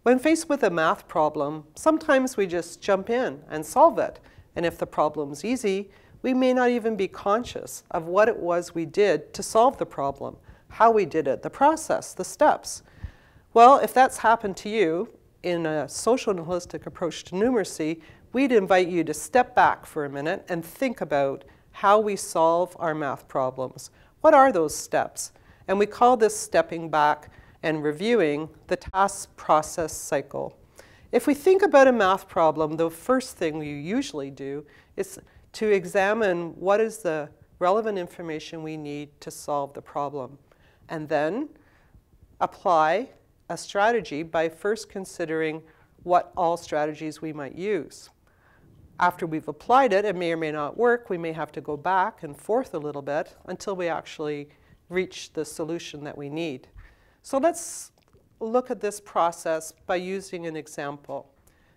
When faced with a math problem, sometimes we just jump in and solve it. And if the problem's easy, we may not even be conscious of what it was we did to solve the problem, how we did it, the process, the steps. Well, if that's happened to you in a social and holistic approach to numeracy, we'd invite you to step back for a minute and think about how we solve our math problems. What are those steps? And we call this stepping back and reviewing the task process cycle. If we think about a math problem, the first thing we usually do is to examine what is the relevant information we need to solve the problem, and then apply a strategy by first considering what all strategies we might use. After we've applied it, it may or may not work. We may have to go back and forth a little bit until we actually reach the solution that we need. So let's look at this process by using an example.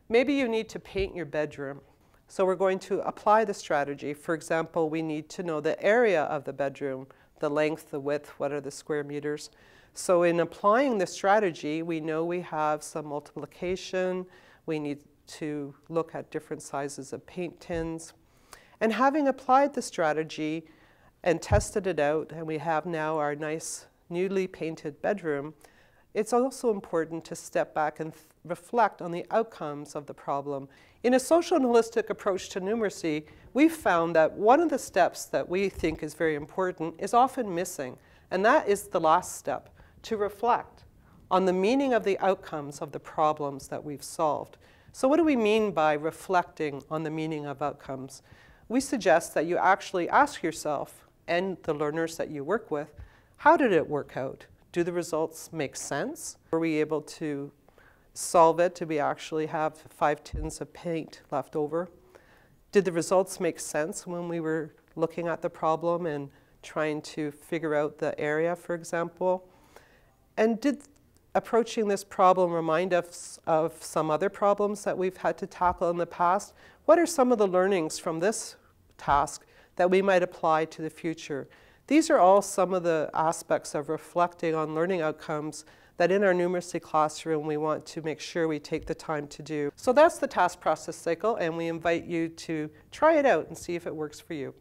Maybe you need to paint your bedroom. So we're going to apply the strategy. For example, we need to know the area of the bedroom, the length, the width, what are the square meters. So in applying the strategy, we know we have some multiplication. We need to look at different sizes of paint tins. And having applied the strategy and tested it out, and we have now our nice newly painted bedroom, it's also important to step back and reflect on the outcomes of the problem. In a social and holistic approach to numeracy, we've found that one of the steps that we think is very important is often missing, and that is the last step, to reflect on the meaning of the outcomes of the problems that we've solved. So what do we mean by reflecting on the meaning of outcomes? We suggest that you actually ask yourself and the learners that you work with, how did it work out? Do the results make sense? Were we able to solve it? Did we actually have 5 tins of paint left over? Did the results make sense when we were looking at the problem and trying to figure out the area, for example? And did approaching this problem remind us of some other problems that we've had to tackle in the past? What are some of the learnings from this task that we might apply to the future? These are all some of the aspects of reflecting on learning outcomes that in our numeracy classroom we want to make sure we take the time to do. So that's the task process cycle, and we invite you to try it out and see if it works for you.